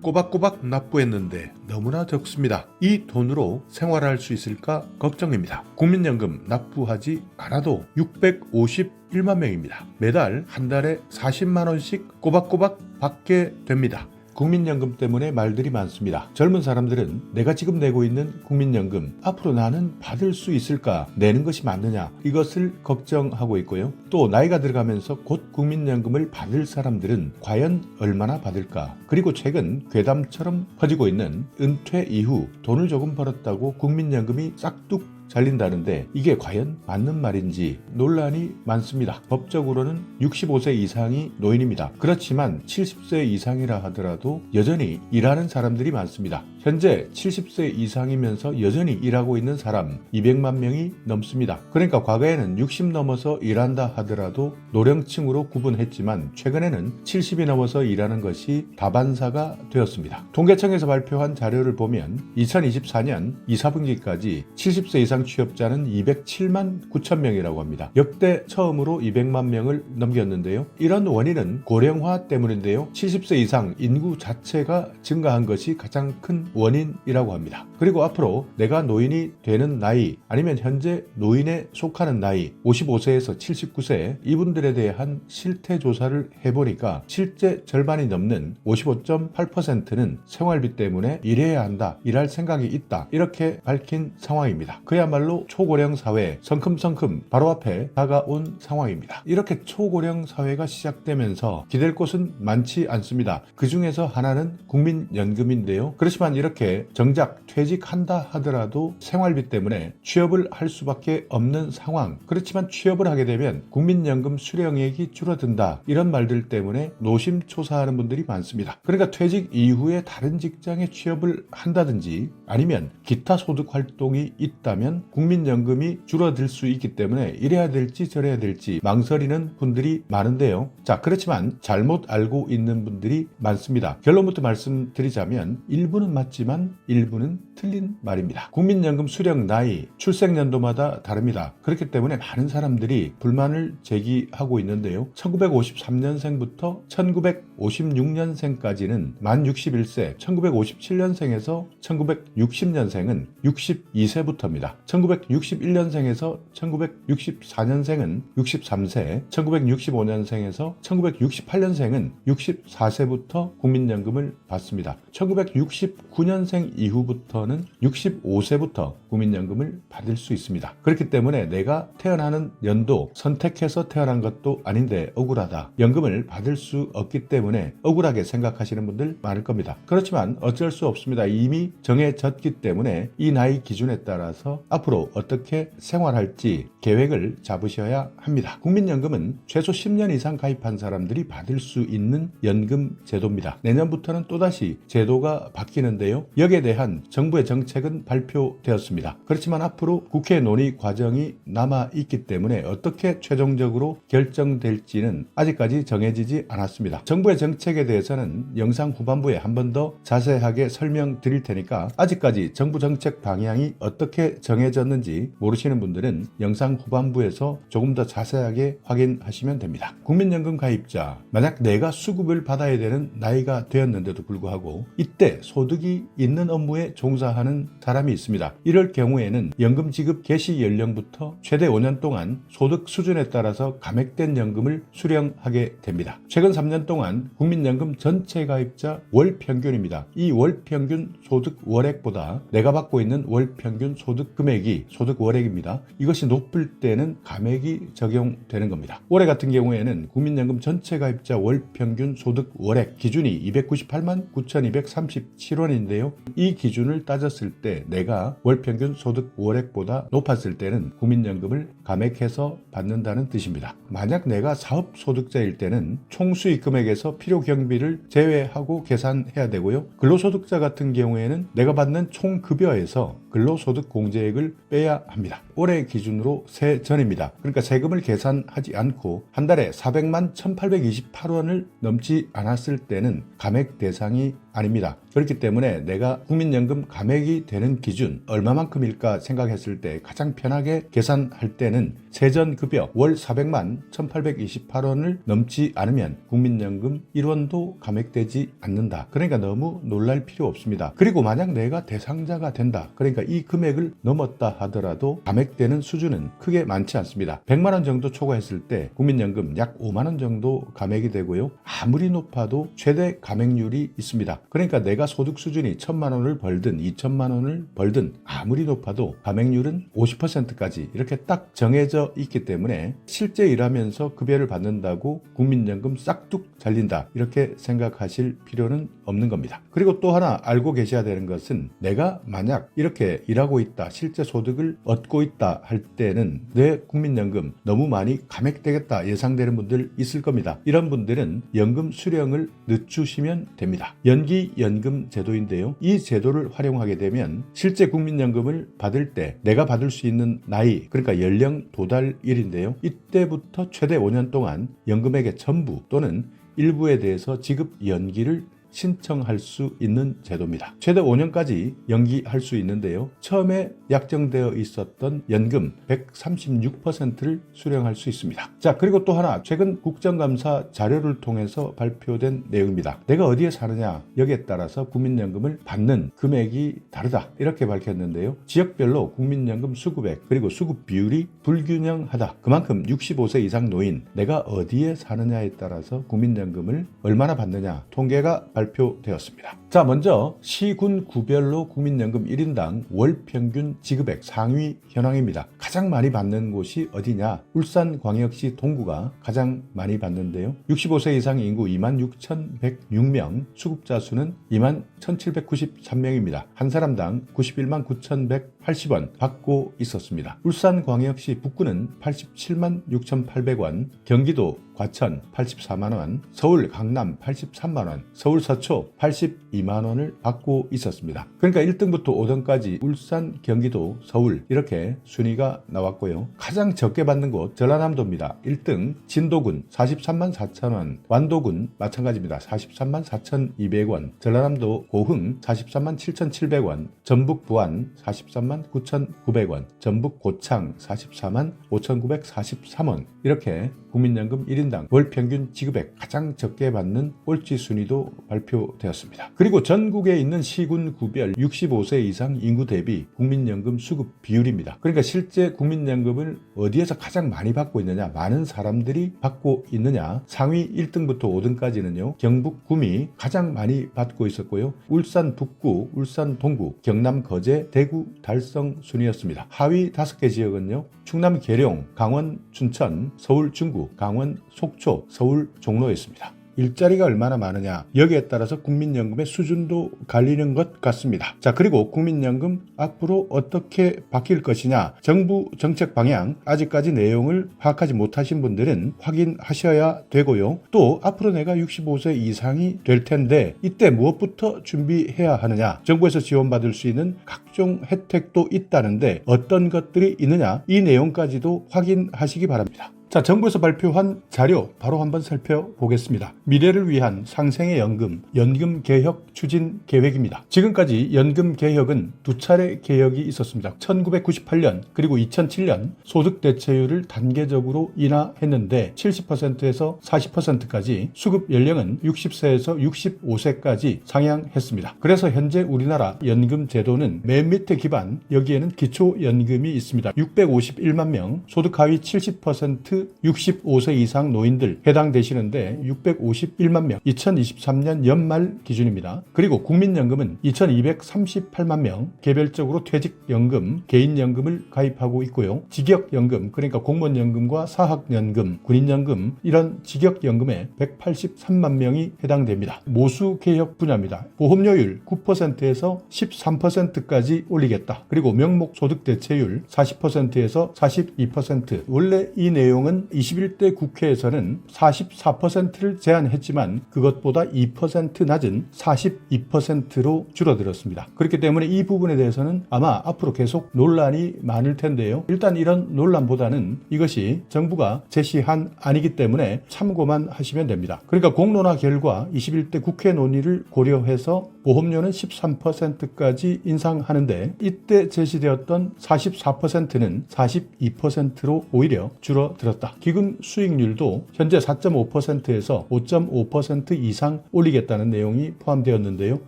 꼬박꼬박 납부했는데 너무나 적습니다. 이 돈으로 생활할 수 있을까 걱정입니다. 국민연금 납부하지 않아도 651만 명입니다. 매달 한 달에 40만 원씩 꼬박꼬박 받게 됩니다. 국민연금 때문에 말들이 많습니다. 젊은 사람들은 내가 지금 내고 있는 국민연금 앞으로 나는 받을 수 있을까, 내는 것이 맞느냐, 이것을 걱정하고 있고요. 또 나이가 들어가면서 곧 국민연금을 받을 사람들은 과연 얼마나 받을까, 그리고 최근 괴담처럼 퍼지고 있는 은퇴 이후 돈을 조금 벌었다고 국민연금이 싹둑 잘린다는데 이게 과연 맞는 말인지 논란이 많습니다. 법적으로는 65세 이상이 노인입니다. 그렇지만 70세 이상이라 하더라도 여전히 일하는 사람들이 많습니다. 현재 70세 이상이면서 여전히 일하고 있는 사람 200만 명이 넘습니다. 그러니까 과거에는 60 넘어서 일한다 하더라도 노령층으로 구분했지만 최근에는 70이 넘어서 일하는 것이 다반사가 되었습니다. 통계청에서 발표한 자료를 보면 2024년 2, 4분기까지 70세 이상 취업자는 207만 9천 명이라고 합니다. 역대 처음으로 200만 명을 넘겼는데요. 이런 원인은 고령화 때문인데요. 70세 이상 인구 자체가 증가한 것이 가장 큰 원인이라고 합니다. 그리고 앞으로 내가 노인이 되는 나이, 아니면 현재 노인에 속하는 나이 55세에서 79세, 이분들에 대한 실태 조사를 해보니까 실제 절반이 넘는 55.8%는 생활비 때문에 일해야 한다, 일할 생각이 있다, 이렇게 밝힌 상황입니다. 그야말로 초고령 사회 성큼성큼 바로 앞에 다가온 상황입니다. 이렇게 초고령 사회가 시작되면서 기댈 곳은 많지 않습니다. 그 중에서 하나는 국민연금인데요. 그렇지만 이렇게 정작 퇴직한다 하더라도 생활비 때문에 취업을 할 수밖에 없는 상황, 그렇지만 취업을 하게 되면 국민연금 수령액이 줄어든다, 이런 말들 때문에 노심초사하는 분들이 많습니다. 그러니까 퇴직 이후에 다른 직장에 취업을 한다든지 아니면 기타 소득 활동이 있다면 국민연금이 줄어들 수 있기 때문에 이래야 될지 저래야 될지 망설이는 분들이 많은데요. 자, 그렇지만 잘못 알고 있는 분들이 많습니다. 결론부터 말씀드리자면 일부는 맞지만 일부는 틀린 말입니다. 국민연금 수령 나이 출생연도마다 다릅니다. 그렇기 때문에 많은 사람들이 불만을 제기하고 있는데요. 1953년생부터 1956년생까지는 만 61세, 1957년생에서 1960년생은 62세부터입니다. 1961년생에서 1964년생은 63세, 1965년생에서 1968년생은 64세부터 국민연금을 받습니다. 1969년생 이후부터는 65세부터 국민연금을 받을 수 있습니다. 그렇기 때문에 내가 태어나는 연도 선택해서 태어난 것도 아닌데 억울하다, 연금을 받을 수 없기 때문에 억울하게 생각하시는 분들 많을 겁니다. 그렇지만 어쩔 수 없습니다. 이미 정해졌기 때문에 이 나이 기준에 따라서 앞으로 어떻게 생활할지 계획을 잡으셔야 합니다. 국민연금은 최소 10년 이상 가입한 사람들이 받을 수 있는 연금 제도입니다. 내년부터는 또다시 제도가 바뀌는데요. 여기에 대한 정부의 정책은 발표되었습니다. 그렇지만 앞으로 국회 논의 과정이 남아있기 때문에 어떻게 최종적으로 결정될지는 아직까지 정해지지 않았습니다. 정부의 정책에 대해서는 영상 후반부에 한 번 더 자세하게 설명드릴 테니까 아직까지 정부 정책 방향이 어떻게 정해졌는지 모르시는 분들은 영상 후반부에서 조금 더 자세하게 확인하시면 됩니다. 국민연금 가입자, 만약 내가 수급을 받아야 되는 나이가 되었는데도 불구하고 이때 소득이 있는 업무에 종사하는 사람이 있습니다. 이럴 경우에는 연금 지급 개시 연령부터 최대 5년 동안 소득 수준에 따라서 감액된 연금을 수령하게 됩니다. 최근 3년 동안 국민연금 전체 가입자 월 평균입니다. 이 월 평균 소득 월액보다 내가 받고 있는 월 평균 소득 금액이 소득 월액입니다. 이것이 높을 때는 감액이 적용되는 겁니다. 올해 같은 경우에는 국민연금 전체 가입자 월 평균 소득 월액 기준이 298만 9,237원인데요. 이 기준을 따졌을 때 내가 월 평균 소득 월액보다 높았을 때는 국민연금을 감액해서 받는다는 뜻입니다. 만약 내가 사업 소득자일 때는 총 수익 금액에서 필요 경비를 제외하고 계산해야 되고요. 근로소득자 같은 경우에는 내가 받는 총 급여에서 근로소득 공제액을 빼야 합니다. 올해 기준으로 세전입니다. 그러니까 세금을 계산하지 않고 한 달에 400만 1,828원을 넘지 않았을 때는 감액 대상이 아닙니다. 그렇기 때문에 내가 국민연금 감액이 되는 기준 얼마만큼일까 생각했을 때 가장 편하게 계산할 때는 세전급여 월 400만 1828원을 넘지 않으면 국민연금 1원도 감액되지 않는다. 그러니까 너무 놀랄 필요 없습니다. 그리고 만약 내가 대상자가 된다. 그러니까 이 금액을 넘었다 하더라도 감액되는 수준은 크게 많지 않습니다. 100만 원 정도 초과했을 때 국민연금 약 5만 원 정도 감액이 되고요. 아무리 높아도 최대 감액률이 있습니다. 그러니까 내가 소득 수준이 1,000만 원을 벌든 2,000만 원을 벌든 아무리 높아도 감액률은 50%까지 이렇게 딱 정해져 있기 때문에 실제 일하면서 급여를 받는다고 국민연금 싹둑 잘린다 이렇게 생각하실 필요는 없는 겁니다. 그리고 또 하나 알고 계셔야 되는 것은 내가 만약 이렇게 일하고 있다, 실제 소득을 얻고 있다 할 때는 내 국민연금 너무 많이 감액되겠다 예상되는 분들 있을 겁니다. 이런 분들은 연금 수령을 늦추시면 됩니다. 연기연금 제도인데요. 이 제도를 활용하게 되면 실제 국민연금을 받을 때 내가 받을 수 있는 나이, 그러니까 연령 도달일인데요. 이때부터 최대 5년 동안 연금액의 전부 또는 일부에 대해서 지급 연기를 신청할 수 있는 제도입니다. 최대 5년까지 연기할 수 있는데요. 처음에 약정되어 있었던 연금 136%를 수령할 수 있습니다. 자, 그리고 또 하나 최근 국정감사 자료를 통해서 발표된 내용입니다. 내가 어디에 사느냐 여기에 따라서 국민연금을 받는 금액이 다르다 이렇게 밝혔는데요. 지역별로 국민연금 수급액 그리고 수급 비율이 불균형하다. 그만큼 65세 이상 노인 내가 어디에 사느냐에 따라서 국민연금을 얼마나 받느냐 통계가 발표되었습니다. 자, 먼저 시군 구별로 국민연금 1인당 월 평균 지급액 상위 현황입니다. 가장 많이 받는 곳이 어디냐? 울산광역시 동구가 가장 많이 받는데요. 65세 이상 인구 26,106명, 수급자 수는 21,793명입니다. 한 사람당 91만 9,180원 받고 있었습니다. 울산광역시 북구는 87만 6,800원, 경기도 과천 84만원, 서울 강남 83만원, 서울 서초 82만원을 받고 있었습니다. 그러니까 1등부터 5등까지 울산, 경기도, 서울 이렇게 순위가 나왔고요. 가장 적게 받는 곳 전라남도입니다. 1등 진도군 43만 4천원, 완도군 마찬가지입니다. 43만 4,200원, 전라남도 고흥 43만 7,700원, 전북 부안 43만 9,900원, 전북 고창 44만 5,943원 이렇게 국민연금 1인당 월 평균 지급액 가장 적게 받는 꼴찌 순위도 발표되었습니다. 그리고 전국에 있는 시군 구별 65세 이상 인구 대비 국민연금 수급 비율입니다. 그러니까 실제 국민연금을 어디에서 가장 많이 받고 있느냐, 많은 사람들이 받고 있느냐, 상위 1등부터 5등까지는요. 경북 구미 가장 많이 받고 있었고요. 울산 북구, 울산 동구, 경남 거제, 대구 달성 순이었습니다. 하위 5개 지역은요. 충남 계룡, 강원 춘천, 서울 중구, 강원 속초, 서울 종로였습니다. 일자리가 얼마나 많으냐 여기에 따라서 국민연금의 수준도 갈리는 것 같습니다. 자, 그리고 국민연금 앞으로 어떻게 바뀔 것이냐 정부 정책 방향 아직까지 내용을 파악하지 못하신 분들은 확인하셔야 되고요. 또 앞으로 내가 65세 이상이 될 텐데 이때 무엇부터 준비해야 하느냐, 정부에서 지원받을 수 있는 각종 혜택도 있다는데 어떤 것들이 있느냐 이 내용까지도 확인하시기 바랍니다. 자, 정부에서 발표한 자료 바로 한번 살펴보겠습니다. 미래를 위한 상생의 연금, 연금 개혁 추진 계획입니다. 지금까지 연금 개혁은 두 차례 개혁이 있었습니다. 1998년 그리고 2007년 소득 대체율을 단계적으로 인하했는데 70%에서 40%까지 수급 연령은 60세에서 65세까지 상향했습니다. 그래서 현재 우리나라 연금 제도는 맨 밑에 기반, 여기에는 기초연금이 있습니다. 651만 명, 소득 하위 70% 65세 이상 노인들 해당되시는데 651만 명, 2023년 연말 기준입니다. 그리고 국민연금은 2238만 명, 개별적으로 퇴직연금, 개인연금을 가입하고 있고요. 직역연금, 그러니까 공무원연금과 사학연금, 군인연금 이런 직역연금에 183만 명이 해당됩니다. 모수개혁 분야입니다. 보험료율 9%에서 13%까지 올리겠다. 그리고 명목소득 대체율 40%에서 42%. 원래 이 내용은 다음은 21대 국회에서는 44%를 제한했지만 그것보다 2% 낮은 42%로 줄어들었습니다. 그렇기 때문에 이 부분에 대해서는 아마 앞으로 계속 논란이 많을 텐데요. 일단 이런 논란보다는 이것이 정부가 제시한 안이기 때문에 참고만 하시면 됩니다. 그러니까 공론화 결과 21대 국회 논의를 고려해서 보험료는 13%까지 인상하는데 이때 제시되었던 44%는 42%로 오히려 줄어들었다. 기금 수익률도 현재 4.5%에서 5.5% 이상 올리겠다는 내용이 포함되었는데요.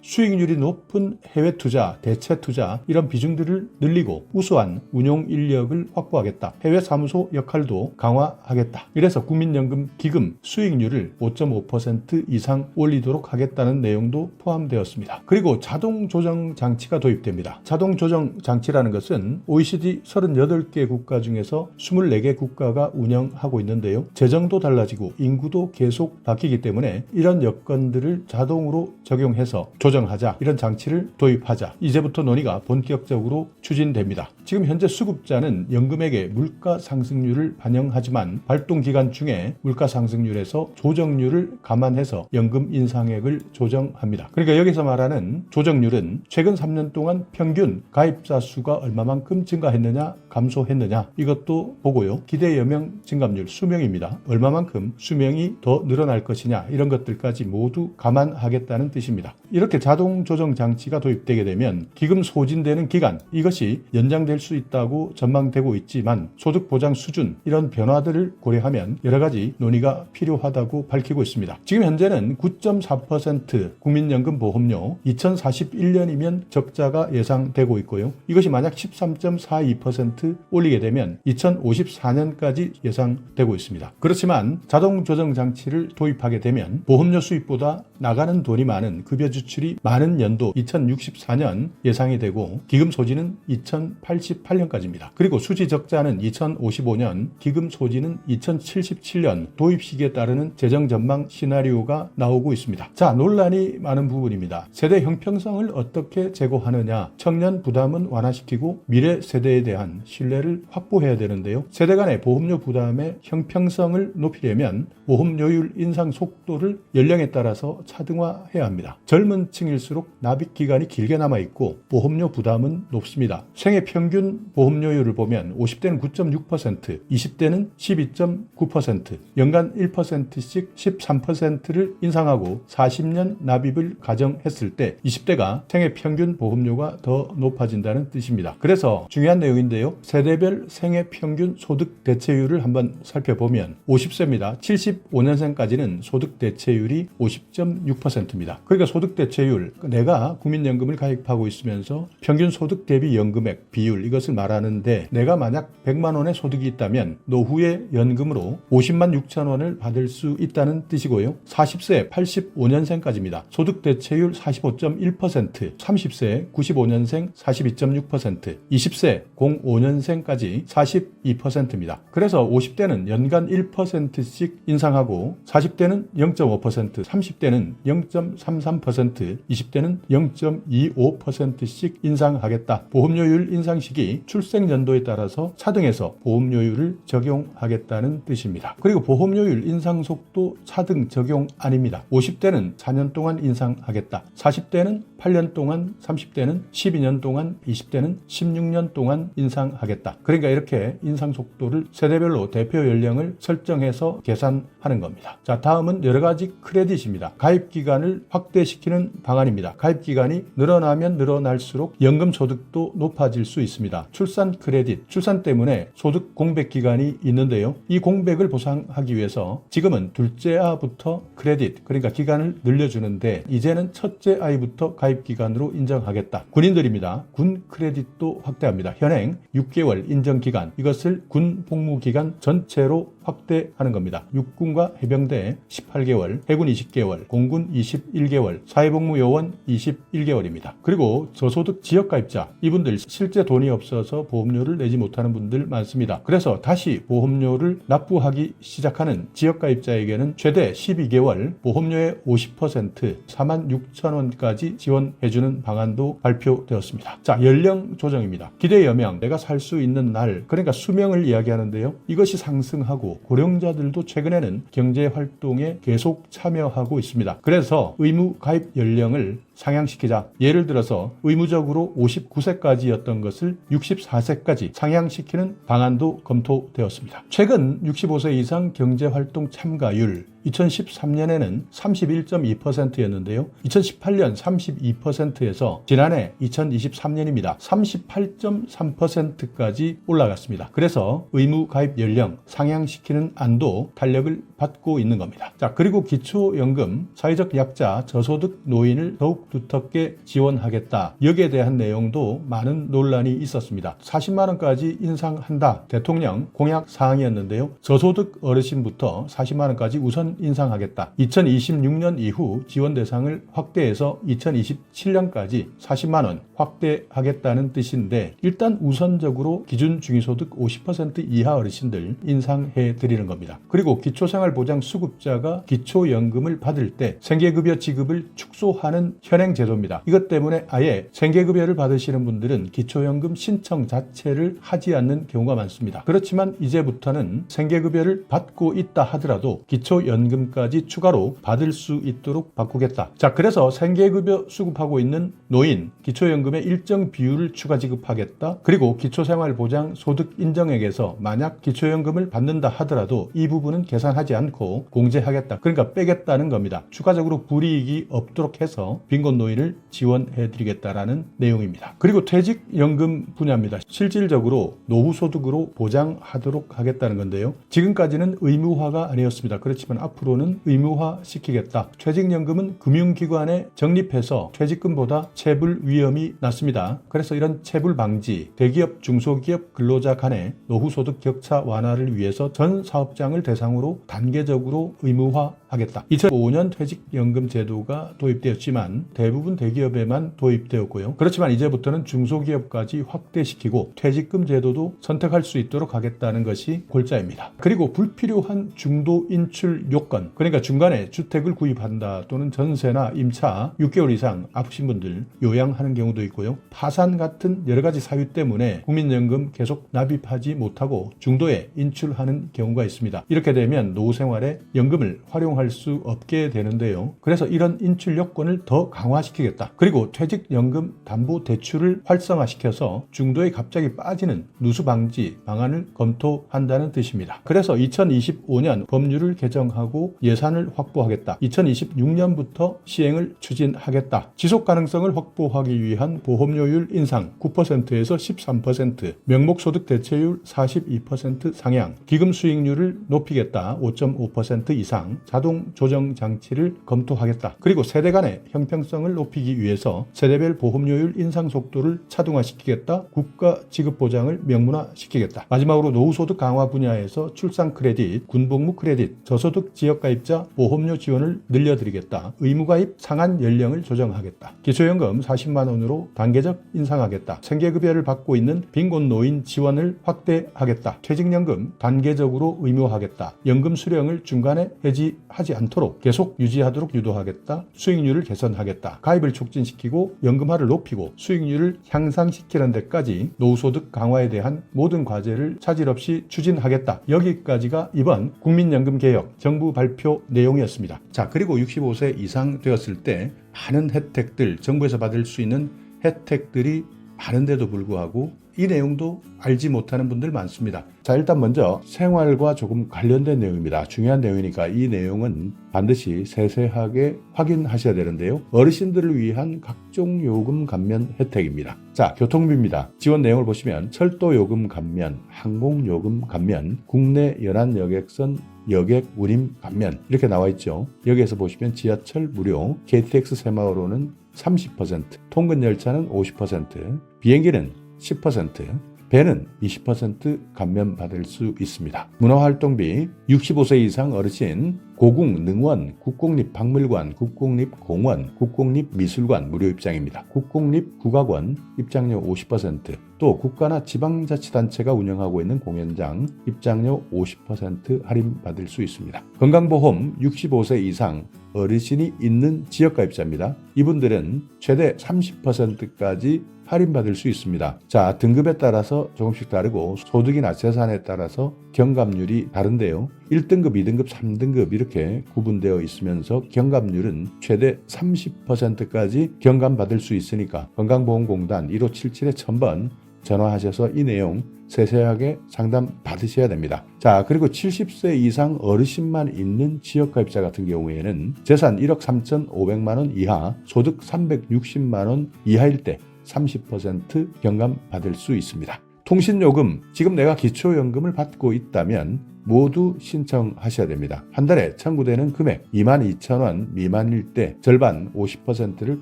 수익률이 높은 해외 투자, 대체 투자 이런 비중들을 늘리고 우수한 운용 인력을 확보하겠다. 해외 사무소 역할도 강화하겠다. 이래서 국민연금 기금 수익률을 5.5% 이상 올리도록 하겠다는 내용도 포함되었습니다. 그리고 자동 조정 장치가 도입됩니다. 자동 조정 장치라는 것은 OECD 38개 국가 중에서 24개 국가가 운영하고 있는데요. 재정도 달라지고 인구도 계속 바뀌기 때문에 이런 여건들을 자동으로 적용해서 조정하자. 이런 장치를 도입하자. 이제부터 논의가 본격적으로 추진됩니다. 지금 현재 수급자는 연금액의 물가 상승률을 반영하지만 발동 기간 중에 물가 상승률에서 조정률을 감안해서 연금 인상액을 조정합니다. 그러니까 여기서 말하는 조정률은 최근 3년 동안 평균 가입자 수가 얼마만큼 증가했느냐 감소했느냐 이것도 보고요. 기대 여명 증감률 수명입니다. 얼마만큼 수명이 더 늘어날 것이냐 이런 것들까지 모두 감안하겠다는 뜻입니다. 이렇게 자동 조정 장치가 도입되게 되면 기금 소진되는 기간 이것이 연장될 수 있다고 전망되고 있지만 소득 보장 수준 이런 변화들을 고려하면 여러 가지 논의가 필요하다고 밝히고 있습니다. 지금 현재는 9.4% 국민연금 보험료 2041년이면 적자가 예상되고 있고요. 이것이 만약 13.42% 올리게 되면 2054년까지 예상되고 있습니다. 그렇지만 자동 조정 장치를 도입하게 되면 보험료 수입보다 나가는 돈이 많은 급여 지출이 많은 연도 2064년 예상이 되고 기금 소진은 2088년까지입니다. 그리고 수지 적자는 2055년, 기금 소진은 2077년 도입 시기에 따르는 재정 전망 시나리오가 나오고 있습니다. 자, 논란이 많은 부분입니다. 세대 형평성을 어떻게 제고하느냐, 청년 부담은 완화시키고 미래 세대에 대한 신뢰를 확보해야 되는데요. 세대 간의 보험료 부담의 형평성을 높이려면 보험료율 인상 속도를 연령에 따라서 차등화해야 합니다. 젊은 층일수록 납입 기간이 길게 남아있고 보험료 부담은 높습니다. 생애 평균 보험료율을 보면 50대는 9.6%, 20대는 12.9%, 연간 1%씩 13%를 인상하고 40년 납입을 가정했을 때 20대가 생애 평균 보험료가 더 높아진다는 뜻입니다. 그래서 중요한 내용인데요. 세대별 생애 평균 소득 대체율을 한번 살펴보면 50세입니다. 75년생까지는 소득 대체율이 50.6%입니다. 그러니까 소득 대체율, 내가 국민연금을 가입하고 있으면서 평균 소득 대비 연금액 비율 이것을 말하는데 내가 만약 100만 원의 소득이 있다면 노후에 연금으로 50만 6천 원을 받을 수 있다는 뜻이고요. 40세 85년생까지입니다. 소득 대체율 45.1%, 30세 95년생 42.6%, 20세 05년생까지 42%입니다. 그래서 50대는 연간 1%씩 인상하고 40대는 0.5%, 30대는 0.33%, 20대는 0.25%씩 인상하겠다. 보험료율 인상 시기 출생 연도에 따라서 차등해서 보험료율을 적용하겠다는 뜻입니다. 그리고 보험료율 인상 속도 차등 적용 아닙니다. 50대는 4년 동안 인상하겠다. 40대는 8년 동안, 30대는 12년 동안, 20대는 16년 동안 인상하겠다. 그러니까 이렇게 인상 속도를 세대별로 대표 연령을 설정해서 계산하는 겁니다. 자, 다음은 여러 가지 크레딧입니다. 가입 기간을 확대시키는 방안입니다. 가입 기간이 늘어나면 늘어날수록 연금 소득도 높아질 수 있습니다. 출산 크레딧, 출산 때문에 소득 공백 기간이 있는데요. 이 공백을 보상하기 위해서 지금은 둘째 아부터 크레딧, 그러니까 기간을 늘려주는데 이제는 첫째 아이부터 가입 기간으로 인정하겠다. 군인들입니다. 군 크레딧도 확대합니다. 현행 6개월 인정 기간, 이것을 군 복무 기간 전체로 확대하는 겁니다. 육군과 해병대 18개월, 해군 20개월, 공군 21개월, 사회복무 요원 21개월입니다. 그리고 저소득 지역가입자, 이분들 실제 돈이 없어서 보험료를 내지 못하는 분들 많습니다. 그래서 다시 보험료를 납부하기 시작하는 지역가입자에게는 최대 12개월, 보험료의 50%, 46,000원까지 지원해주는 방안도 발표되었습니다. 자, 연령 조정입니다. 기대 여명, 내가 살 수 있는 날, 그러니까 수명을 이야기하는데요. 이것이 상승하고 그리고 고령자들도 최근에는 경제활동에 계속 참여하고 있습니다. 그래서 의무 가입 연령을 상향시키자. 예를 들어서 의무적으로 59세까지였던 것을 64세까지 상향시키는 방안도 검토되었습니다. 최근 65세 이상 경제활동 참가율 2013년에는 31.2%였는데요. 2018년 32%에서 지난해 2023년입니다. 38.3%까지 올라갔습니다. 그래서 의무 가입 연령 상향시키는 안도 탄력을 받고 있는 겁니다. 자, 그리고 기초연금, 사회적 약자, 저소득 노인을 더욱 두텁게 지원하겠다. 여기에 대한 내용도 많은 논란이 있었습니다. 40만 원까지 인상한다. 대통령 공약 사항이었는데요. 저소득 어르신부터 40만 원까지 우선 인상하겠다. 2026년 이후 지원 대상을 확대해서 2027년까지 40만 원 확대하겠다는 뜻인데 일단 우선적으로 기준 중위소득 50% 이하 어르신들 인상해 드리는 겁니다. 그리고 기초생활보장 수급자가 기초연금을 받을 때 생계급여 지급을 축소하는 현행 제도입니다. 이것 때문에 아예 생계급여를 받으시는 분들은 기초연금 신청 자체를 하지 않는 경우가 많습니다. 그렇지만 이제부터는 생계급여를 받고 있다 하더라도 기초연금까지 추가로 받을 수 있도록 바꾸겠다. 자, 그래서 생계급여 수급하고 있는 노인, 기초연금의 일정 비율을 추가 지급하겠다. 그리고 기초생활보장 소득 인정액에서 만약 기초연금을 받는다 하더라도 이 부분은 계산하지 않고 공제하겠다. 그러니까 빼겠다는 겁니다. 추가적으로 불이익이 없도록 해서 빈곤 노인을 지원해 드리겠다라는 내용입니다. 그리고 퇴직연금 분야입니다. 실질적으로 노후소득으로 보장하도록 하겠다는 건데요. 지금까지는 의무화가 아니었습니다. 그렇지만 앞으로는 의무화시키겠다. 퇴직연금은 금융기관에 적립해서 퇴직금보다 체불 위험이 낮습니다. 그래서 이런 체불 방지, 대기업, 중소기업 근로자 간의 노후소득 격차 완화를 위해서 전 사업장을 대상으로 단계적으로 의무화하겠다. 2005년 퇴직연금 제도가 도입되었지만 대부분 대기업에만 도입되었고요. 그렇지만 이제부터는 중소기업까지 확대시키고 퇴직금 제도도 선택할 수 있도록 하겠다는 것이 골자입니다. 그리고 불필요한 중도 인출 요건, 그러니까 중간에 주택을 구입한다 또는 전세나 임차 6개월 이상 아프신 분들 요양하는 경우도 있고요. 파산 같은 여러 가지 사유 때문에 국민연금 계속 납입하지 못하고 중도에 인출하는 경우가 있습니다. 이렇게 되면 노후 생활에 연금을 활용할 수 없게 되는데요. 그래서 이런 인출 요건을 더 강화시키겠다. 그리고 퇴직연금 담보대출을 활성화시켜서 중도에 갑자기 빠지는 누수 방지 방안을 검토한다는 뜻입니다. 그래서 2025년 법률을 개정하고 예산을 확보하겠다. 2026년부터 시행을 추진하겠다. 지속 가능성을 확보하기 위한 보험료율 인상 9%에서 13%, 명목소득 대체율 42% 상향, 기금 수익률을 높이겠다. 5.5% 이상, 자동 조정 장치를 검토하겠다. 그리고 세대 간의 형평성을 높이기 위해서 세대별 보험료율 인상 속도를 차등화시키겠다. 국가 지급 보장을 명문화시키겠다. 마지막으로 노후소득 강화 분야에서 출산 크레딧, 군복무 크레딧, 저소득 지역가입자 보험료 지원을 늘려드리겠다. 의무가입 상한 연령을 조정하겠다. 기초연금 40만 원으로 단계적 인상하겠다. 생계급여를 받고 있는 빈곤 노인 지원을 확대하겠다. 퇴직연금 단계적으로 의무화하겠다. 연금 수령을 중간에 해지하지 않도록 계속 유지하도록 유도하겠다. 수익률을 개선하겠다. 가입을 촉진시키고 연금화를 높이고 수익률을 향상시키는 데까지 노후소득 강화에 대한 모든 과제를 차질 없이 추진하겠다. 여기까지가 이번 국민연금 개혁 정부 발표 내용이었습니다. 자, 그리고 65세 이상 되었을 때 많은 혜택들, 정부에서 받을 수 있는 혜택들이 많은데도 불구하고 이 내용도 알지 못하는 분들 많습니다. 자, 일단 먼저 생활과 조금 관련된 내용입니다. 중요한 내용이니까 이 내용은 반드시 세세하게 확인하셔야 되는데요. 어르신들을 위한 각종 요금 감면 혜택입니다. 자, 교통비입니다. 지원 내용을 보시면 철도 요금 감면, 항공 요금 감면, 국내 연안 여객선 여객 운임 감면 이렇게 나와 있죠. 여기에서 보시면 지하철 무료, KTX 새마을호는 30%, 통근 열차는 50%, 비행기는 10%, 배는 20% 감면받을 수 있습니다. 문화활동비 65세 이상 어르신 고궁, 능원, 국공립박물관, 국공립공원, 국공립미술관 무료 입장입니다. 국공립국악원 입장료 50%, 또 국가나 지방자치단체가 운영하고 있는 공연장 입장료 50% 할인받을 수 있습니다. 건강보험 65세 이상 어르신이 있는 지역가입자입니다. 이분들은 최대 30%까지 할인받을 수 있습니다. 자, 등급에 따라서 조금씩 다르고 소득이나 재산에 따라서 경감률이 다른데요. 1등급, 2등급, 3등급 이렇게 구분되어 있으면서 경감률은 최대 30%까지 경감받을 수 있으니까 건강보험공단 1577-1000번 전화하셔서 이 내용 세세하게 상담 받으셔야 됩니다. 자, 그리고 70세 이상 어르신만 있는 지역가입자 같은 경우에는 재산 1억 3,500만 원 이하, 소득 360만 원 이하일 때 30% 경감 받을 수 있습니다. 통신요금, 지금 내가 기초연금을 받고 있다면 모두 신청하셔야 됩니다. 한 달에 청구되는 금액 22,000원 미만일 때 절반 50%를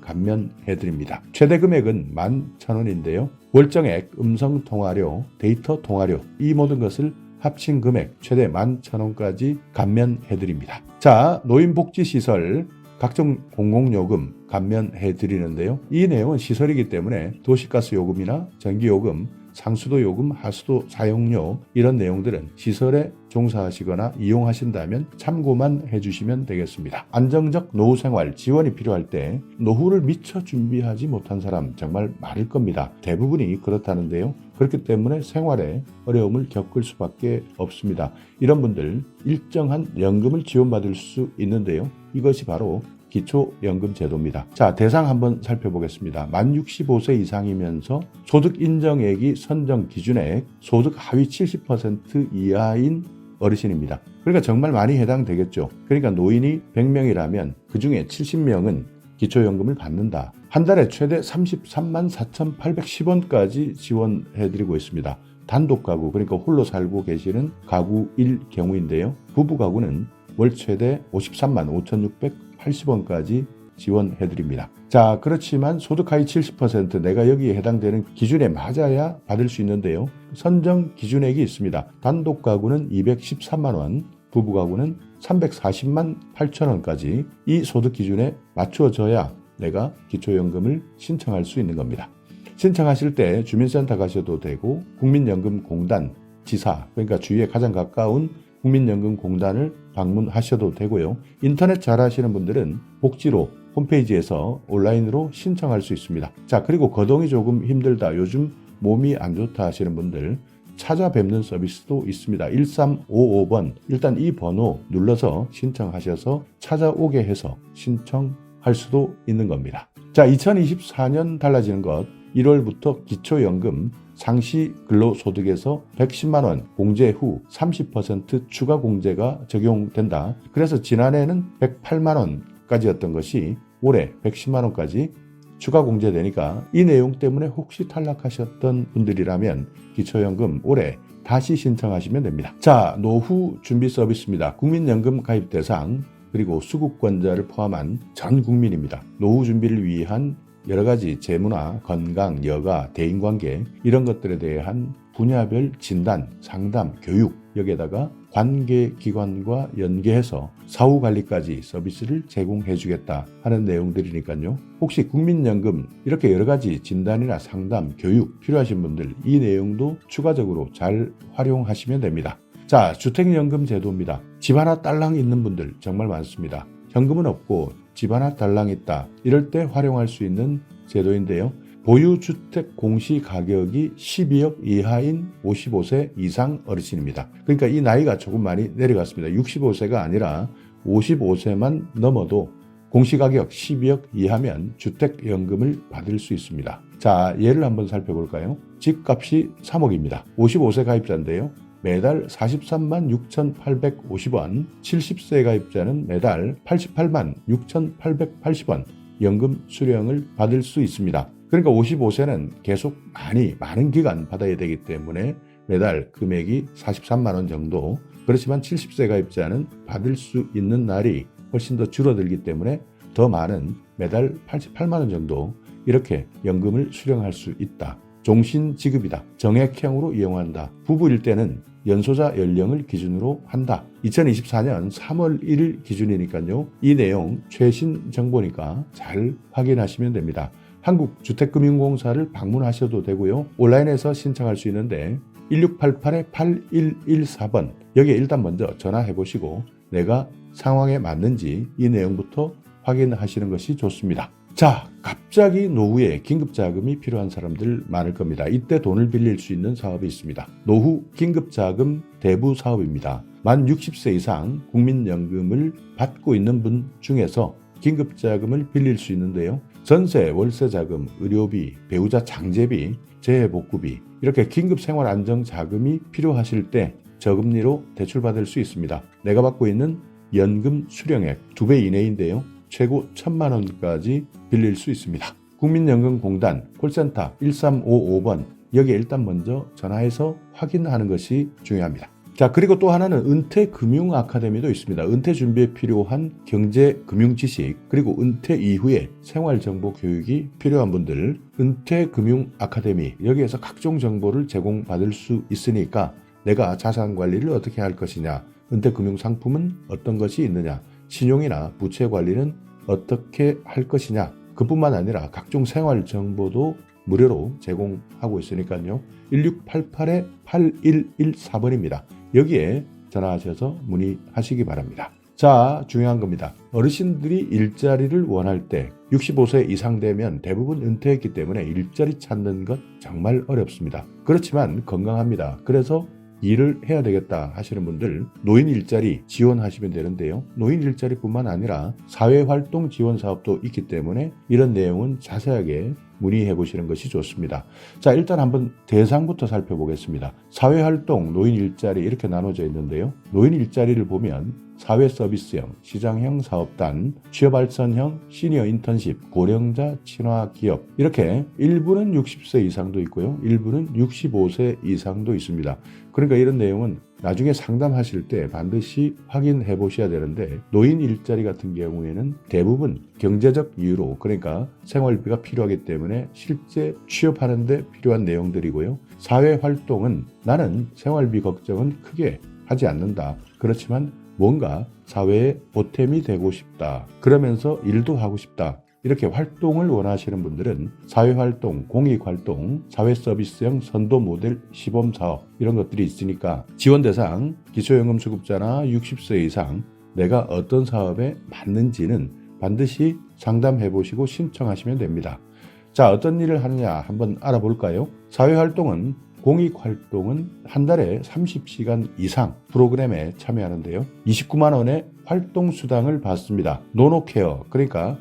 감면해드립니다. 최대 금액은 11,000원인데요. 월정액, 음성통화료, 데이터 통화료 이 모든 것을 합친 금액 최대 11,000원까지 감면해드립니다. 자, 노인복지시설 각종 공공요금 감면해드리는데요. 이 내용은 시설이기 때문에 도시가스 요금이나 전기요금, 상수도 요금, 하수도 사용료 이런 내용들은 시설에 종사하시거나 이용하신다면 참고만 해주시면 되겠습니다. 안정적 노후생활 지원이 필요할 때 노후를 미처 준비하지 못한 사람 정말 많을 겁니다. 대부분이 그렇다는데요. 그렇기 때문에 생활에 어려움을 겪을 수밖에 없습니다. 이런 분들 일정한 연금을 지원받을 수 있는데요. 이것이 바로 기초연금 제도입니다. 자, 대상 한번 살펴보겠습니다. 만 65세 이상이면서 소득 인정액이 선정 기준액 소득 하위 70% 이하인 어르신입니다. 그러니까 정말 많이 해당되겠죠. 그러니까 노인이 100명이라면 그중에 70명은 기초연금을 받는다. 한 달에 최대 33만 4,810원까지 지원해드리고 있습니다. 단독 가구, 그러니까 홀로 살고 계시는 가구일 경우인데요. 부부 가구는 월 최대 53만 5,680원까지 지원해드립니다. 자, 그렇지만 소득 하위 70% 내가 여기에 해당되는 기준에 맞아야 받을 수 있는데요. 선정 기준액이 있습니다. 단독 가구는 213만 원, 부부 가구는 340만 8천 원까지 이 소득 기준에 맞추어져야 내가 기초연금을 신청할 수 있는 겁니다. 신청하실 때 주민센터 가셔도 되고 국민연금공단 지사, 그러니까 주위에 가장 가까운 국민연금공단을 방문하셔도 되고요. 인터넷 잘 하시는 분들은 복지로 홈페이지에서 온라인으로 신청할 수 있습니다. 자, 그리고 거동이 조금 힘들다, 요즘 몸이 안 좋다 하시는 분들 찾아뵙는 서비스도 있습니다. 1355번 일단 이 번호 눌러서 신청하셔서 찾아오게 해서 신청할 수도 있는 겁니다. 자, 2024년 달라지는 것 1월부터 기초연금 상시 근로소득에서 110만 원 공제 후 30% 추가 공제가 적용된다. 그래서 지난해는 108만 원까지였던 것이 올해 110만 원까지 추가 공제되니까 이 내용 때문에 혹시 탈락하셨던 분들이라면 기초연금 올해 다시 신청하시면 됩니다. 자, 노후 준비 서비스입니다. 국민연금 가입 대상 그리고 수급권자를 포함한 전 국민입니다. 노후 준비를 위한 여러 가지 재무나 건강, 여가, 대인관계 이런 것들에 대한 분야별 진단, 상담, 교육 여기에다가 관계기관과 연계해서 사후관리까지 서비스를 제공해 주겠다 하는 내용들이니까요. 혹시 국민연금 이렇게 여러 가지 진단이나 상담, 교육 필요하신 분들 이 내용도 추가적으로 잘 활용하시면 됩니다. 자, 주택연금 제도입니다. 집 하나 딸랑 있는 분들 정말 많습니다. 현금은 없고 집 하나 딸랑 있다. 이럴 때 활용할 수 있는 제도인데요. 보유주택 공시가격이 12억 이하인 55세 이상 어르신입니다. 그러니까 이 나이가 조금 많이 내려갔습니다. 65세가 아니라 55세만 넘어도 공시가격 12억 이하면 주택연금을 받을 수 있습니다. 자, 예를 한번 살펴볼까요? 집값이 3억입니다. 55세 가입자인데요. 매달 43만 6,850원, 70세 가입자는 매달 88만 6,880원 연금 수령을 받을 수 있습니다. 그러니까 55세는 계속 많은 기간 받아야 되기 때문에 매달 금액이 43만 원 정도, 그렇지만 70세 가입자는 받을 수 있는 날이 훨씬 더 줄어들기 때문에 더 많은 매달 88만 원 정도 이렇게 연금을 수령할 수 있다. 종신지급이다. 정액형으로 이용한다. 부부일 때는 연소자 연령을 기준으로 한다. 2024년 3월 1일 기준이니까요. 이 내용 최신 정보니까 잘 확인하시면 됩니다. 한국주택금융공사를 방문하셔도 되고요. 온라인에서 신청할 수 있는데 1688-8114번 여기에 일단 먼저 전화해 보시고 내가 상황에 맞는지 이 내용부터 확인하시는 것이 좋습니다. 자, 갑자기 노후에 긴급자금이 필요한 사람들 많을 겁니다. 이때 돈을 빌릴 수 있는 사업이 있습니다. 노후 긴급자금 대부 사업입니다. 만 60세 이상 국민연금을 받고 있는 분 중에서 긴급자금을 빌릴 수 있는데요. 전세, 월세자금, 의료비, 배우자 장제비, 재해복구비 이렇게 긴급생활안정자금이 필요하실 때 저금리로 대출받을 수 있습니다. 내가 받고 있는 연금 수령액 2배 이내인데요. 최고 1,000만 원까지 빌릴 수 있습니다. 국민연금공단 콜센터 1355번 여기에 일단 먼저 전화해서 확인하는 것이 중요합니다. 자, 그리고 또 하나는 은퇴금융 아카데미도 있습니다. 은퇴 준비에 필요한 경제 금융 지식 그리고 은퇴 이후에 생활정보 교육이 필요한 분들 은퇴금융 아카데미 여기에서 각종 정보를 제공받을 수 있으니까 내가 자산 관리를 어떻게 할 것이냐, 은퇴금융 상품은 어떤 것이 있느냐, 신용이나 부채 관리는 어떻게 할 것이냐, 그뿐만 아니라 각종 생활 정보도 무료로 제공하고 있으니까요. 1688-8114번입니다. 여기에 전화하셔서 문의하시기 바랍니다. 자, 중요한 겁니다. 어르신들이 일자리를 원할 때 65세 이상 되면 대부분 은퇴했기 때문에 일자리 찾는 것 정말 어렵습니다. 그렇지만 건강합니다. 그래서 일을 해야 되겠다 하시는 분들 노인 일자리 지원하시면 되는데요. 노인 일자리뿐만 아니라 사회활동 지원 사업도 있기 때문에 이런 내용은 자세하게 문의해 보시는 것이 좋습니다. 자, 일단 한번 대상부터 살펴보겠습니다. 사회활동, 노인 일자리 이렇게 나눠져 있는데요. 노인 일자리를 보면 사회서비스형, 시장형 사업단, 취업발전형, 시니어 인턴십, 고령자 친화 기업 이렇게 일부는 60세 이상도 있고요. 일부는 65세 이상도 있습니다. 그러니까 이런 내용은 나중에 상담하실 때 반드시 확인해 보셔야 되는데 노인 일자리 같은 경우에는 대부분 경제적 이유로 그러니까 생활비가 필요하기 때문에 실제 취업하는 데 필요한 내용들이고요. 사회활동은 나는 생활비 걱정은 크게 하지 않는다. 그렇지만 뭔가 사회에 보탬이 되고 싶다. 그러면서 일도 하고 싶다. 이렇게 활동을 원하시는 분들은 사회활동, 공익활동, 사회서비스형 선도모델 시범사업 이런 것들이 있으니까 지원대상 기초연금수급자나 60세 이상 내가 어떤 사업에 맞는지는 반드시 상담해 보시고 신청하시면 됩니다. 자, 어떤 일을 하느냐 한번 알아볼까요? 사회활동은 공익활동은 한 달에 30시간 이상 프로그램에 참여하는데요. 29만 원의 활동수당을 받습니다. 노노케어, 그러니까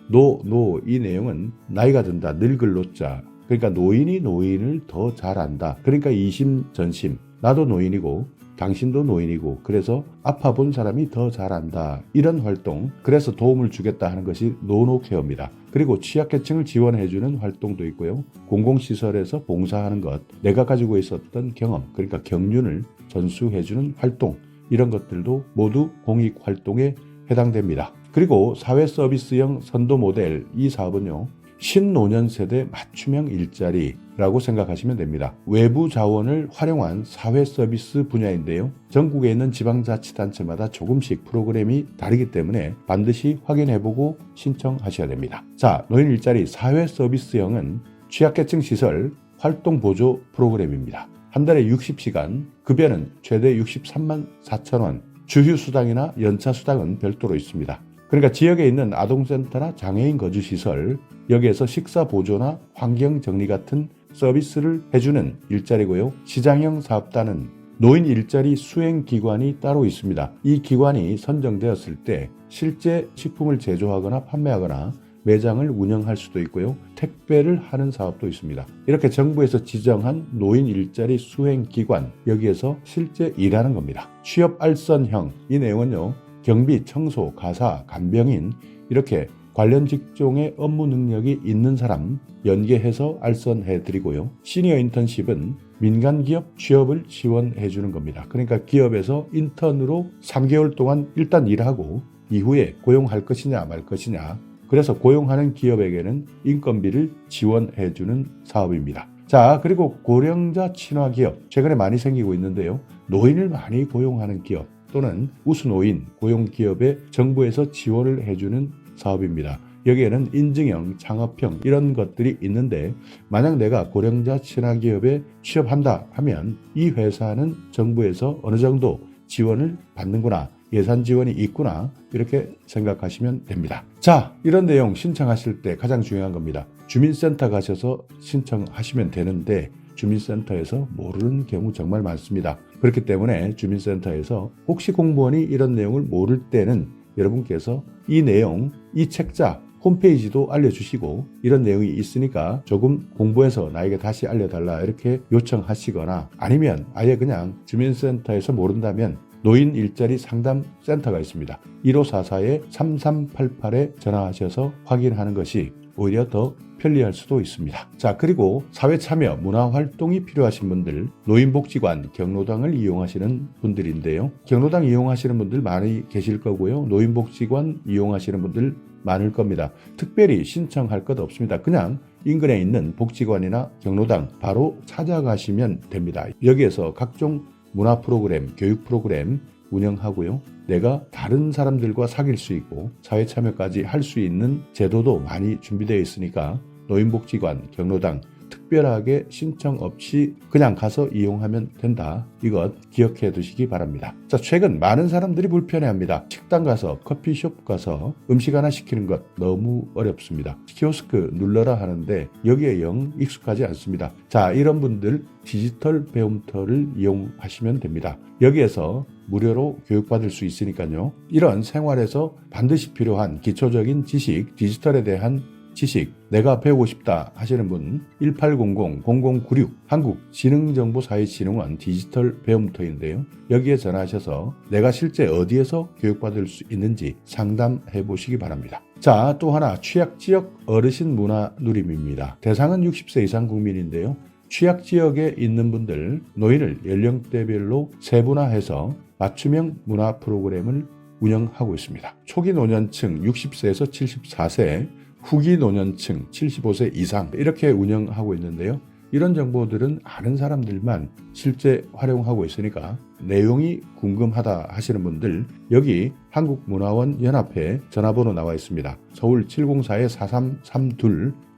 이 내용은 나이가 든다, 늙을 노자. 그러니까 노인이 노인을 더 잘 안다. 그러니까 이심전심, 나도 노인이고 당신도 노인이고 그래서 아파본 사람이 더 잘 안다. 이런 활동, 그래서 도움을 주겠다 하는 것이 노노케어입니다. 그리고 취약계층을 지원해주는 활동도 있고요. 공공시설에서 봉사하는 것, 내가 가지고 있었던 경험, 그러니까 경륜을 전수해주는 활동, 이런 것들도 모두 공익활동에 해당됩니다. 그리고 사회서비스형 선도모델, 이 사업은요. 신노년 세대 맞춤형 일자리라고 생각하시면 됩니다. 외부 자원을 활용한 사회서비스 분야인데요. 전국에 있는 지방자치단체마다 조금씩 프로그램이 다르기 때문에 반드시 확인해보고 신청하셔야 됩니다. 자, 노인 일자리 사회서비스형은 취약계층 시설 활동보조 프로그램입니다. 한 달에 60시간, 급여는 최대 63만 4천 원, 주휴수당이나 연차수당은 별도로 있습니다. 그러니까 지역에 있는 아동센터나 장애인 거주시설, 여기에서 식사보조나 환경정리 같은 서비스를 해주는 일자리고요. 시장형 사업단은 노인 일자리 수행기관이 따로 있습니다. 이 기관이 선정되었을 때 실제 식품을 제조하거나 판매하거나 매장을 운영할 수도 있고요. 택배를 하는 사업도 있습니다. 이렇게 정부에서 지정한 노인 일자리 수행기관, 여기에서 실제 일하는 겁니다. 취업 알선형, 이 내용은요. 경비, 청소, 가사, 간병인 이렇게 관련 직종의 업무 능력이 있는 사람 연계해서 알선해드리고요. 시니어 인턴십은 민간기업 취업을 지원해주는 겁니다. 그러니까 기업에서 인턴으로 3개월 동안 일단 일하고 이후에 고용할 것이냐 말 것이냐, 그래서 고용하는 기업에게는 인건비를 지원해주는 사업입니다. 자, 그리고 고령자 친화 기업 최근에 많이 생기고 있는데요. 노인을 많이 고용하는 기업 또는 우수노인 고용기업에 정부에서 지원을 해주는 사업입니다. 여기에는 인증형, 창업형 이런 것들이 있는데 만약 내가 고령자 친화기업에 취업한다 하면 이 회사는 정부에서 어느 정도 지원을 받는구나, 예산 지원이 있구나 이렇게 생각하시면 됩니다. 자, 이런 내용 신청하실 때 가장 중요한 겁니다. 주민센터 가셔서 신청하시면 되는데 주민센터에서 모르는 경우 정말 많습니다. 그렇기 때문에 주민센터에서 혹시 공무원이 이런 내용을 모를 때는 여러분께서 이 내용, 이 책자 홈페이지도 알려주시고 이런 내용이 있으니까 조금 공부해서 나에게 다시 알려달라 이렇게 요청하시거나 아니면 아예 그냥 주민센터에서 모른다면 노인 일자리 상담 센터가 있습니다. 1544-3388에 전화하셔서 확인하는 것이 오히려 더 편리할 수도 있습니다. 자, 그리고 사회참여 문화활동이 필요하신 분들, 노인복지관, 경로당을 이용하시는 분들인데요. 경로당 이용하시는 분들 많이 계실 거고요. 노인복지관 이용하시는 분들 많을 겁니다. 특별히 신청할 것 없습니다. 그냥 인근에 있는 복지관이나 경로당 바로 찾아가시면 됩니다. 여기에서 각종 문화 프로그램, 교육 프로그램 운영하고요. 내가 다른 사람들과 사귈 수 있고 사회 참여까지 할 수 있는 제도도 많이 준비되어 있으니까 노인복지관, 경로당 특별하게 신청 없이 그냥 가서 이용하면 된다. 이것 기억해 두시기 바랍니다. 자, 최근 많은 사람들이 불편해합니다. 식당 가서, 커피숍 가서 음식 하나 시키는 것 너무 어렵습니다. 키오스크 눌러라 하는데 여기에 영 익숙하지 않습니다. 자, 이런 분들 디지털 배움터를 이용하시면 됩니다. 여기에서 무료로 교육받을 수 있으니까요. 이런 생활에서 반드시 필요한 기초적인 지식, 디지털에 대한 지식, 내가 배우고 싶다 하시는 분 1800-0096 한국지능정보사회진흥원 디지털 배움터인데요. 여기에 전화하셔서 내가 실제 어디에서 교육받을 수 있는지 상담해 보시기 바랍니다. 자, 또 하나 취약지역 어르신 문화 누림입니다. 대상은 60세 이상 국민인데요. 취약지역에 있는 분들 노인을 연령대별로 세분화해서 맞춤형 문화 프로그램을 운영하고 있습니다. 초기 노년층 60세에서 74세, 후기 노년층 75세 이상 이렇게 운영하고 있는데요. 이런 정보들은 아는 사람들만 실제 활용하고 있으니까 내용이 궁금하다 하시는 분들 여기 한국문화원 연합회 전화번호 나와 있습니다. 서울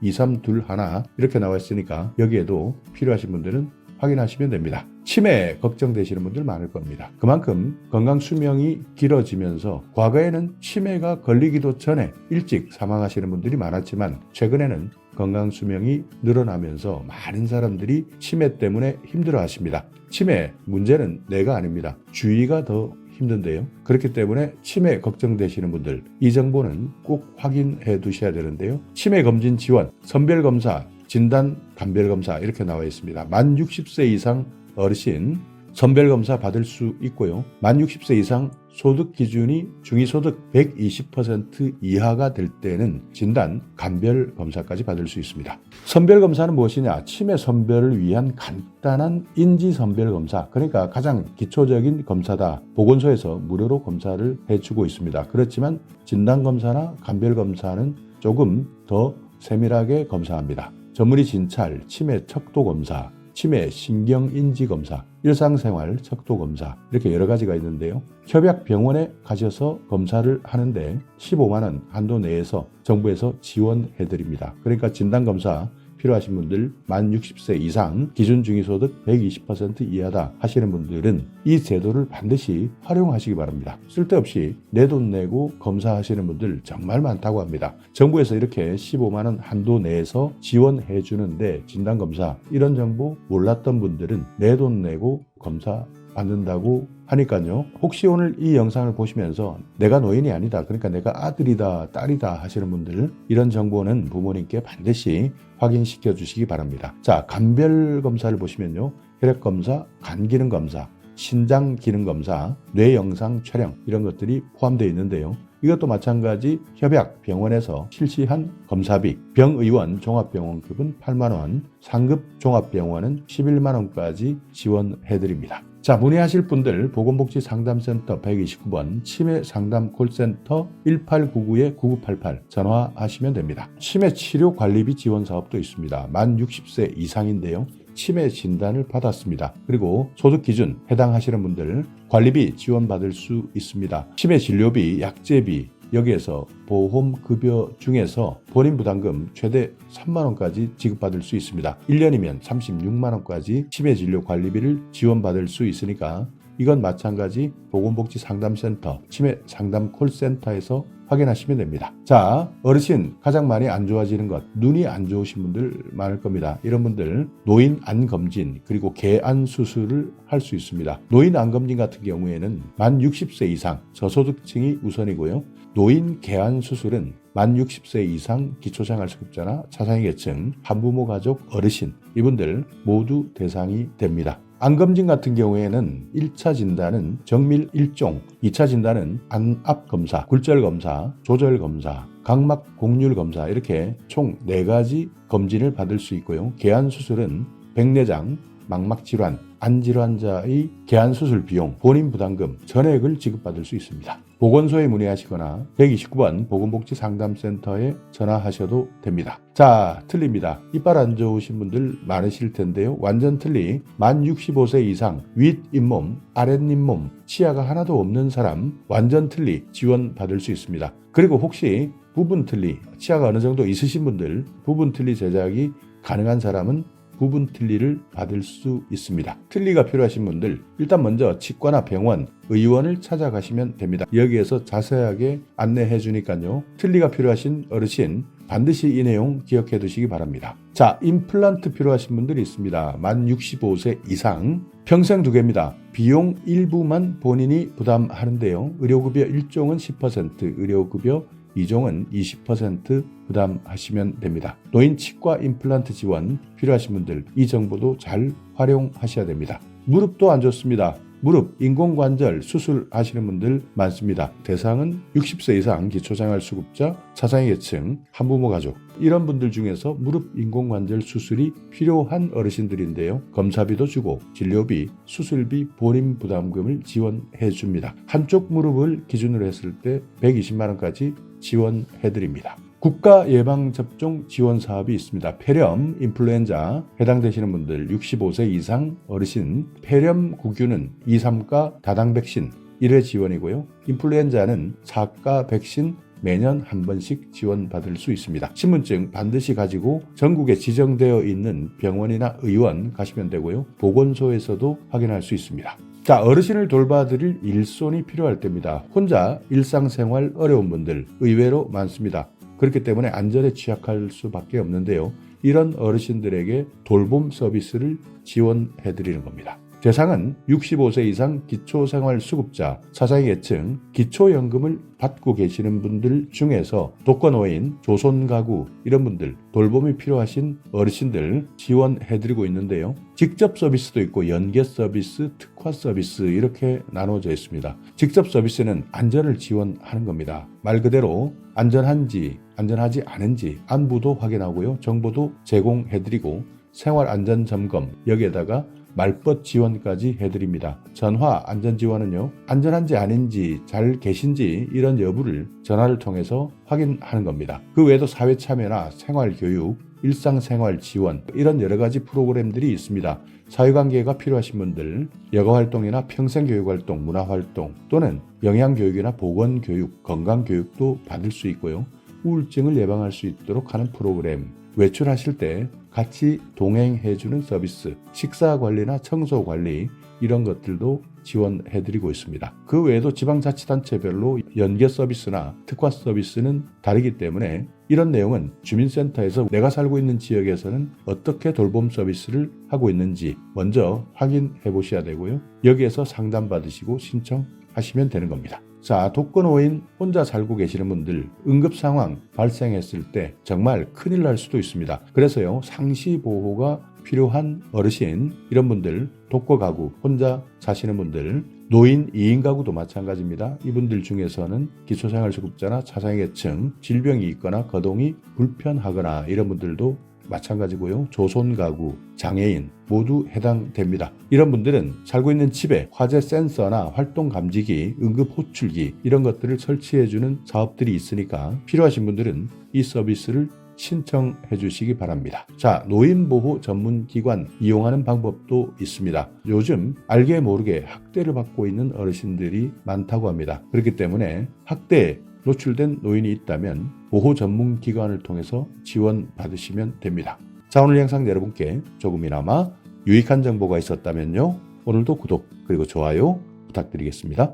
704-4332-2321 이렇게 나와 있으니까 여기에도 필요하신 분들은 확인하시면 됩니다. 치매 걱정되시는 분들 많을 겁니다. 그만큼 건강 수명이 길어지면서 과거에는 치매가 걸리기도 전에 일찍 사망하시는 분들이 많았지만 최근에는 건강 수명이 늘어나면서 많은 사람들이 치매 때문에 힘들어하십니다. 치매 문제는 내가 아닙니다. 주위가 더 힘든데요. 그렇기 때문에 치매 걱정되시는 분들 이 정보는 꼭 확인해 두셔야 되는데요. 치매 검진 지원, 선별검사, 진단, 감별검사 이렇게 나와 있습니다. 만 60세 이상 어르신 선별검사 받을 수 있고요. 만 60세 이상 소득 기준이 중위소득 120% 이하가 될 때는 진단, 감별검사까지 받을 수 있습니다. 선별검사는 무엇이냐? 치매 선별을 위한 간단한 인지선별검사, 그러니까 가장 기초적인 검사다. 보건소에서 무료로 검사를 해주고 있습니다. 그렇지만 진단검사나 감별검사는 조금 더 세밀하게 검사합니다. 전문의 진찰, 치매 척도검사, 치매 신경인지검사, 일상생활 척도검사 이렇게 여러 가지가 있는데요. 협약병원에 가셔서 검사를 하는데 15만 원 한도 내에서 정부에서 지원해드립니다. 그러니까 진단검사 필요하신 분들 만 60세 이상 기준 중위소득 120% 이하다 하시는 분들은 이 제도를 반드시 활용하시기 바랍니다. 쓸데없이 내 돈 내고 검사하시는 분들 정말 많다고 합니다. 정부에서 이렇게 15만 원 한도 내에서 지원해 주는데 진단검사 이런 정보 몰랐던 분들은 내 돈 내고 검사 받는다고 하니까요. 혹시 오늘 이 영상을 보시면서 내가 노인이 아니다, 그러니까 내가 아들이다, 딸이다 하시는 분들 이런 정보는 부모님께 반드시 확인시켜 주시기 바랍니다. 자, 감별검사를 보시면요. 혈액검사, 간기능검사, 신장기능검사, 뇌영상 촬영 이런 것들이 포함되어 있는데요. 이것도 마찬가지 협약병원에서 실시한 검사비, 병의원 종합병원급은 8만 원, 상급 종합병원은 11만 원까지 지원해드립니다. 자, 문의하실 분들 보건복지상담센터 129번 치매상담콜센터 1899-9988 전화하시면 됩니다. 치매치료관리비 지원사업도 있습니다. 만 60세 이상인데요. 치매 진단을 받았습니다. 그리고 소득기준 해당하시는 분들 관리비 지원받을 수 있습니다. 치매 진료비, 약제비 여기에서 보험급여 중에서 본인 부담금 최대 3만원까지 지급받을 수 있습니다. 1년이면 36만원까지 치매진료 관리비를 지원받을 수 있으니까 이건 마찬가지 보건복지상담센터 치매상담콜센터에서 확인하시면 됩니다. 자, 어르신 가장 많이 안 좋아지는 것, 눈이 안 좋으신 분들 많을 겁니다. 이런 분들 노인 안 검진 그리고 개안 수술을 할 수 있습니다. 노인 안 검진 같은 경우에는 만 60세 이상 저소득층이 우선이고요. 노인 개안 수술은 만 60세 이상 기초생활수급자나 차상위 계층, 한부모 가족, 어르신 이분들 모두 대상이 됩니다. 안검진 같은 경우에는 1차 진단은 정밀 1종, 2차 진단은 안압 검사, 굴절 검사, 조절 검사, 각막 곡률 검사 이렇게 총 4가지 검진을 받을 수 있고요. 개안 수술은 백내장, 망막 질환, 안질환자의 개안 수술 비용, 본인 부담금 전액을 지급받을 수 있습니다. 보건소에 문의하시거나 129번 보건복지상담센터에 전화하셔도 됩니다. 자, 틀립니다. 이빨 안 좋으신 분들 많으실 텐데요. 완전 틀리 만 65세 이상 윗잇몸, 아랫잇몸, 치아가 하나도 없는 사람 완전 틀리 지원받을 수 있습니다. 그리고 혹시 부분 틀리, 치아가 어느 정도 있으신 분들 부분 틀리 제작이 가능한 사람은 부분 틀니를 받을 수 있습니다. 틀니가 필요하신 분들 일단 먼저 치과나 병원, 의원을 찾아가시면 됩니다. 여기에서 자세하게 안내해 주니까요. 틀니가 필요하신 어르신 반드시 이 내용 기억해 두시기 바랍니다. 자, 임플란트 필요하신 분들이 있습니다. 만 65세 이상 평생 2개입니다. 비용 일부만 본인이 부담하는데요. 의료급여 1종은 10%, 의료급여 2종은 20% 부담하시면 됩니다. 노인 치과 임플란트 지원 필요하신 분들 이 정보도 잘 활용하셔야 됩니다. 무릎도 안 좋습니다. 무릎, 인공관절 수술하시는 분들 많습니다. 대상은 60세 이상 기초생활수급자, 차상위 계층, 한부모 가족 이런 분들 중에서 무릎 인공관절 수술이 필요한 어르신들인데요. 검사비도 주고 진료비, 수술비, 본인 부담금을 지원해 줍니다. 한쪽 무릎을 기준으로 했을 때 120만 원까지 지원해드립니다. 국가 예방접종 지원 사업이 있습니다. 폐렴, 인플루엔자 해당되시는 분들 65세 이상 어르신 폐렴 구균은 2, 3가 다당 백신 1회 지원이고요. 인플루엔자는 4가 백신 매년 한 번씩 지원받을 수 있습니다. 신분증 반드시 가지고 전국에 지정되어 있는 병원이나 의원 가시면 되고요. 보건소에서도 확인할 수 있습니다. 자, 어르신을 돌봐드릴 일손이 필요할 때입니다. 혼자 일상생활 어려운 분들 의외로 많습니다. 그렇기 때문에 안전에 취약할 수밖에 없는데요. 이런 어르신들에게 돌봄 서비스를 지원해드리는 겁니다. 대상은 65세 이상 기초생활수급자, 차상위 계층, 기초연금을 받고 계시는 분들 중에서 독거노인, 조손가구 이런 분들 돌봄이 필요하신 어르신들 지원해드리고 있는데요. 직접 서비스도 있고 연계 서비스, 특화 서비스 이렇게 나눠져 있습니다. 직접 서비스는 안전을 지원하는 겁니다. 말 그대로 안전한지 안전하지 않은지 안부도 확인하고요. 정보도 제공해드리고 생활안전점검 여기에다가 말벗 지원까지 해드립니다. 전화 안전지원은요. 안전한지 아닌지 잘 계신지 이런 여부를 전화를 통해서 확인하는 겁니다. 그 외에도 사회참여나 생활교육, 일상생활 지원 이런 여러 가지 프로그램들이 있습니다. 사회관계가 필요하신 분들 여가활동이나 평생교육활동, 문화활동 또는 영양교육이나 보건교육, 건강교육도 받을 수 있고요. 우울증을 예방할 수 있도록 하는 프로그램, 외출하실 때 같이 동행해주는 서비스, 식사관리나 청소관리 이런 것들도 지원해드리고 있습니다. 그 외에도 지방자치단체별로 연계 서비스나 특화 서비스는 다르기 때문에 이런 내용은 주민센터에서 내가 살고 있는 지역에서는 어떻게 돌봄 서비스를 하고 있는지 먼저 확인해 보셔야 되고요. 여기에서 상담받으시고 신청하시면 되는 겁니다. 자, 독거노인 혼자 살고 계시는 분들 응급 상황 발생했을 때 정말 큰일 날 수도 있습니다. 그래서요, 상시 보호가 필요한 어르신 이런 분들, 독거 가구 혼자 사시는 분들, 노인 2인 가구도 마찬가지입니다. 이분들 중에서는 기초생활수급자나 차상위 계층, 질병이 있거나 거동이 불편하거나 이런 분들도 마찬가지고요. 조손가구, 장애인 모두 해당됩니다. 이런 분들은 살고 있는 집에 화재 센서나 활동 감지기, 응급 호출기 이런 것들을 설치해주는 사업들이 있으니까 필요하신 분들은 이 서비스를 신청해 주시기 바랍니다. 자, 노인보호 전문기관 이용하는 방법도 있습니다. 요즘 알게 모르게 학대를 받고 있는 어르신들이 많다고 합니다. 그렇기 때문에 학대에 노출된 노인이 있다면 보호 전문기관을 통해서 지원받으시면 됩니다. 자, 오늘 영상 여러분께 조금이나마 유익한 정보가 있었다면요. 오늘도 구독 그리고 좋아요 부탁드리겠습니다.